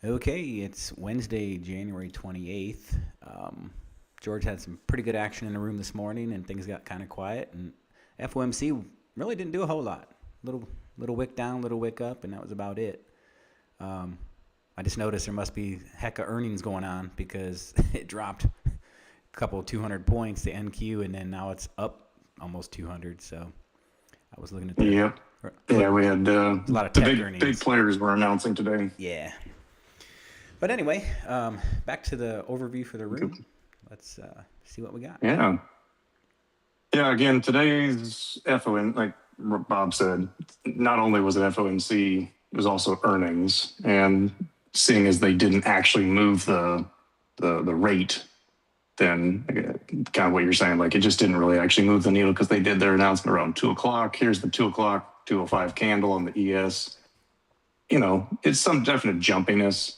Okay, it's Wednesday, January 28th. George had some pretty good action in the room this morning, and things got kind of quiet. And FOMC really didn't do a whole lot. Little wick down, little wick up, and that was about it. Um, I just noticed there must be heck of earnings going on because it dropped a couple 200 points to NQ, and then now it's up almost 200. So I was looking at the Yep. look. Yeah, we had There's a lot of the tech big earnings. players were announcing today. Yeah. But anyway, back to the overview for the Good. room. Let's see what we got. Yeah. Yeah, again, today's FOM, like Bob said, not only was it FOMC, it was also earnings. And seeing as they didn't actually move the rate, then kind of what you're saying, like it just didn't really actually move the needle because they did their announcement around 2 o'clock. Here's the 2 o'clock, 2:05 candle on the ES. It's some definite jumpiness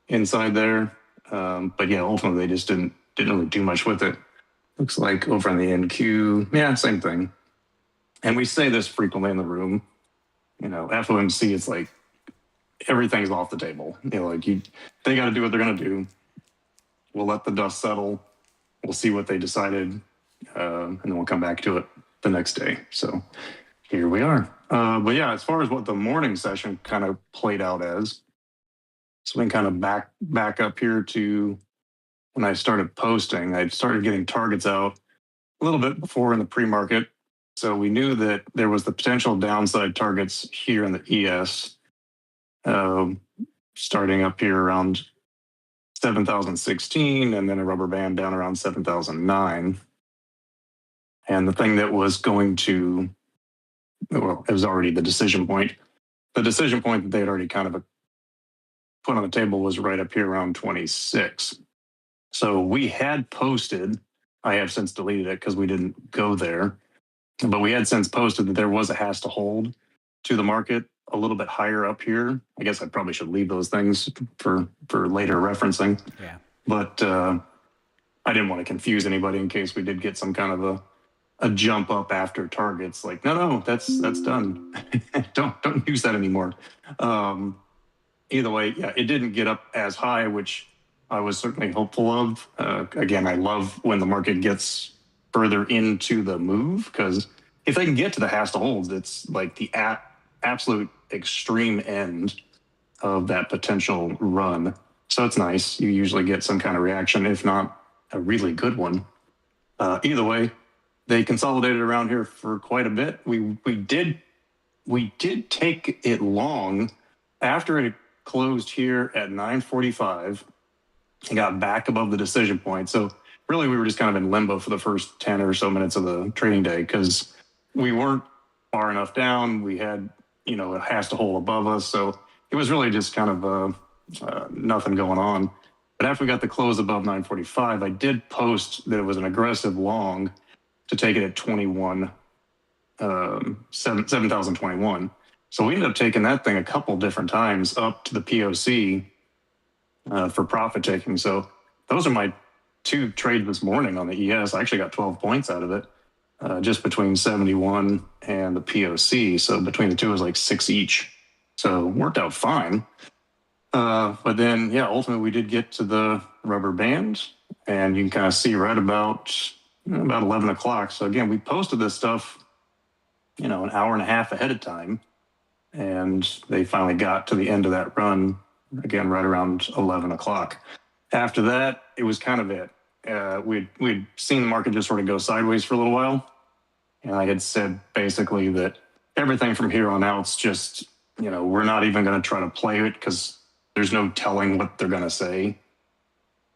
inside there. But yeah, ultimately they just didn't really do much with it. Looks like over on the NQ, yeah, same thing. And we say this frequently in the room. FOMC, it's like everything's off the table. They got to do what they're gonna do. We'll let the dust settle. We'll see what they decided, and then we'll come back to it the next day. So here we are. But yeah, as far as what the morning session kind of played out as, so we can kind of back up here to when I started posting. I started getting targets out a little bit before in the pre-market. So we knew that there was the potential downside targets here in the ES, starting up here around 7,016 and then a rubber band down around 7,009. And the thing that was going to, well, it was already the decision point. The decision point that they had already kind of put on the table was right up here around 26. So we had posted, I have since deleted it because we didn't go there, but we had since posted that there was a has to hold to the market a little bit higher up here. I guess I probably should leave those things for later referencing. Yeah. But I didn't want to confuse anybody in case we did get some kind of a jump up after targets. Like, no, that's done. don't use that anymore. Either way, yeah, it didn't get up as high, which I was certainly hopeful of. Again, I love when the market gets further into the move because if they can get to the has to holds, it's like the absolute extreme end of that potential run. So it's nice. You usually get some kind of reaction, if not a really good one. Either way, they consolidated around here for quite a bit. We did take it long after it closed here at 9:45 and got back above the decision point. So really, we were just kind of in limbo for the first 10 or so minutes of the trading day because we weren't far enough down. We had, it has to hold above us. So it was really just kind of nothing going on. But after we got the close above 9:45, I did post that it was an aggressive long to take it at 7,021. So we ended up taking that thing a couple different times up to the POC for profit taking. So those are my two trades this morning on the ES. I actually got 12 points out of it, just between 71 and the POC. So between the two, it was like 6 each. So worked out fine. But then, yeah, ultimately we did get to the rubber band, and you can kind of see right about 11 o'clock. So again, we posted this stuff, an hour and a half ahead of time, and they finally got to the end of that run again right around 11 o'clock. After that, it was kind of it. We'd seen the market just sort of go sideways for a little while, and I had said basically that everything from here on out's just, we're not even going to try to play it because there's no telling what they're going to say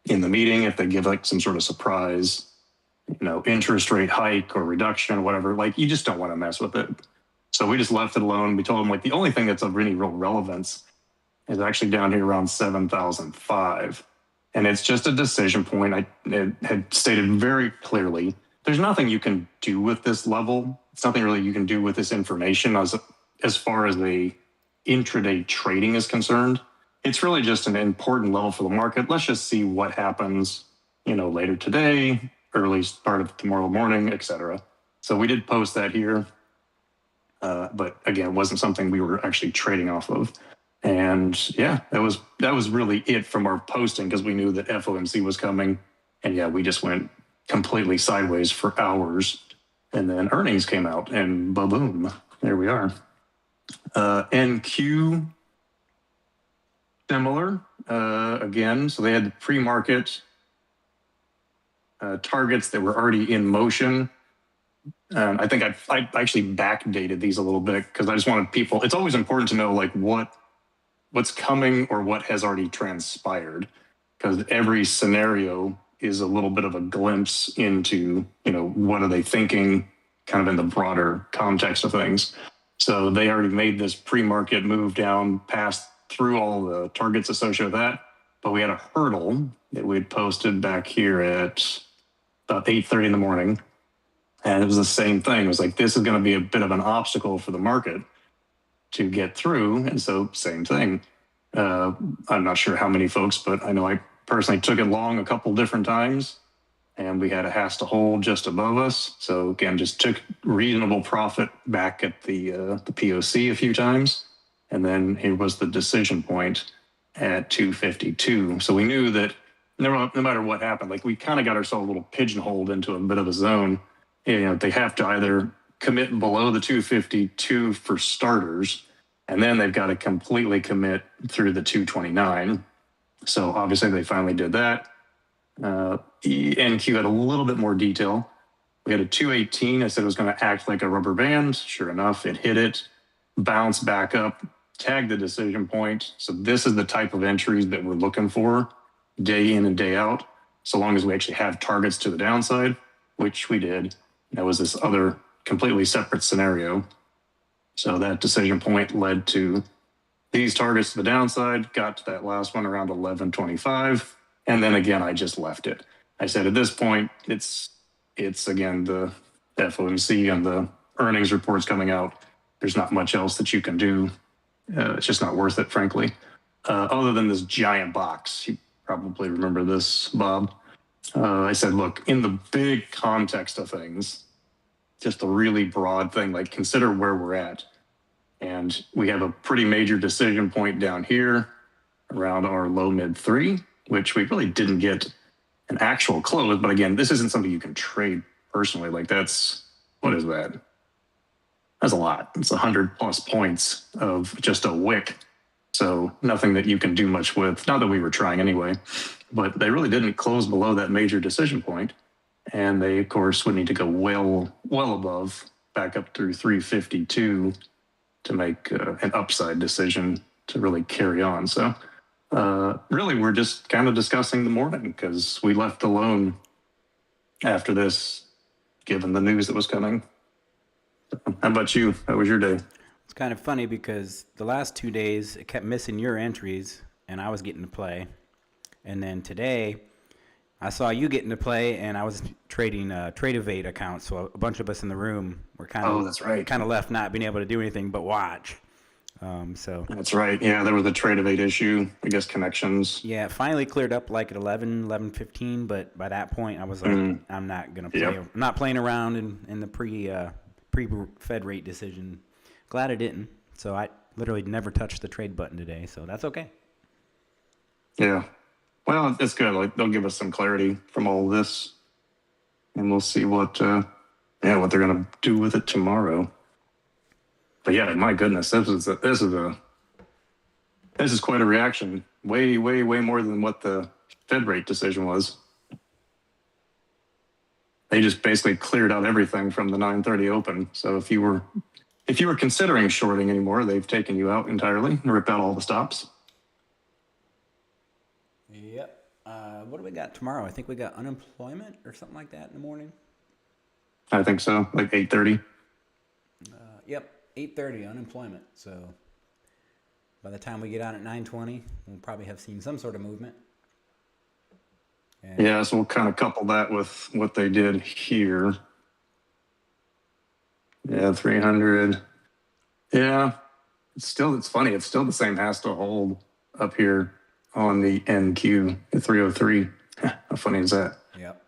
in the meeting. If they give like some sort of surprise, interest rate hike or reduction or whatever, like you just don't want to mess with it. So we just left it alone. We told them like the only thing that's of any real relevance is actually down here around 7,005. And it's just a decision point. I had stated very clearly, there's nothing you can do with this level. It's nothing really you can do with this information as far as the intraday trading is concerned. It's really just an important level for the market. Let's just see what happens, later today, early part of tomorrow morning, etc. So we did post that here. But again, it wasn't something we were actually trading off of. And yeah, that was really it from our posting because we knew that FOMC was coming. And yeah, we just went completely sideways for hours. And then earnings came out and boom, there we are. NQ, similar again. So they had the pre-market targets that were already in motion. I think I actually backdated these a little bit because I just wanted people. It's always important to know like what's coming or what has already transpired, because every scenario is a little bit of a glimpse into what are they thinking, kind of in the broader context of things. So they already made this pre-market move down, passed through all the targets associated with that, but we had a hurdle that we had posted back here at about 8:30 in the morning. And it was the same thing. It was like, this is going to be a bit of an obstacle for the market to get through. And so same thing. I'm not sure how many folks, but I know I personally took it long a couple different times, and we had a has to hold just above us. So again, just took reasonable profit back at the POC a few times. And then here was the decision point at 252. So we knew that no matter what happened, like we kind of got ourselves a little pigeonholed into a bit of a zone. They have to either commit below the 252 for starters, and then they've got to completely commit through the 229. So obviously they finally did that. NQ had a little bit more detail. We had a 218. I said it was going to act like a rubber band. Sure enough, it hit it, bounced back up, tagged the decision point. So this is the type of entries that we're looking for day in and day out, so long as we actually have targets to the downside, which we did. That was this other completely separate scenario. So that decision point led to these targets to the downside, got to that last one around 1125. And then again, I just left it. I said at this point, it's again, the FOMC and the earnings reports coming out. There's not much else that you can do. It's just not worth it, frankly. Other than this giant box. You probably remember this, Bob. I said, look, in the big context of things, just a really broad thing, like consider where we're at. And we have a pretty major decision point down here around our low mid 3, which we really didn't get an actual close. But again, this isn't something you can trade personally. Like what is that? That's a lot. It's 100 plus points of just a wick. So nothing that you can do much with. Not that we were trying anyway, but they really didn't close below that major decision point. And they, of course, would need to go well above, back up through 352 to make an upside decision to really carry on. So really, we're just kind of discussing the morning because we left alone after this, given the news that was coming. How about you? How was your day? It's kind of funny because the last 2 days it kept missing your entries, and I was getting to play. And then today, I saw you getting to play, and I was trading Trade Evade accounts. So a bunch of us in the room were kind of that's right. kind of left not being able to do anything but watch. So that's right. Yeah, there was a Trade Evade issue. I guess connections. Yeah, it finally cleared up like at 11:15. But by that point, I was like, I'm not gonna play. Yep. I'm not playing around in the pre-Fed rate decision. Glad I didn't. So I literally never touched the trade button today. So that's okay. Yeah. Well, it's good. Like they'll give us some clarity from all this, and we'll see what they're gonna do with it tomorrow. But yeah, my goodness, this is quite a reaction. Way more than what the Fed rate decision was. They just basically cleared out everything from the 9:30 open. So if you were considering shorting anymore, they've taken you out entirely and ripped out all the stops. Yep. What do we got tomorrow? I think we got unemployment or something like that in the morning. I think so, like 8:30. Yep, 8:30 unemployment. So by the time we get on at 9:20, we'll probably have seen some sort of movement. Yeah, so we'll kind of couple that with what they did here. Yeah, 300. Yeah, it's funny. It's still the same has to hold up here on the NQ at 303. How funny is that? Yep.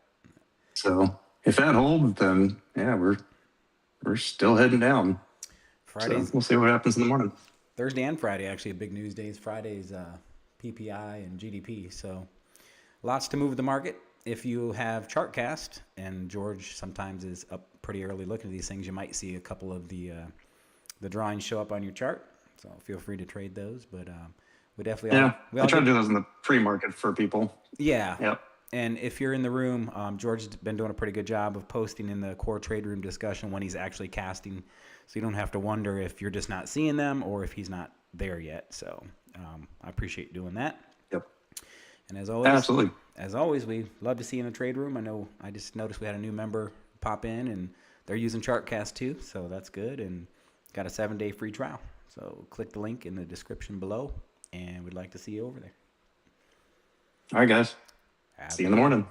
So if that holds, then yeah, we're still heading down. Fridays. So we'll see what happens in the morning. Thursday and Friday, actually, big news days. Friday's PPI and GDP. So lots to move the market. If you have Chartcast, and George sometimes is up pretty early looking at these things, you might see a couple of the drawings show up on your chart. So feel free to trade those. But we definitely I try to do those in the pre-market for people. Yeah. Yep. And if you're in the room, George's been doing a pretty good job of posting in the core trade room discussion when he's actually casting, so you don't have to wonder if you're just not seeing them or if he's not there yet. So I appreciate doing that. Yep. And as always, absolutely. We love to see you in the trade room. I know I just noticed we had a new member pop in, and they're using Chartcast too, so that's good. And got a 7-day free trial. So click the link in the description below, and we'd like to see you over there. All right, guys. See you in the morning.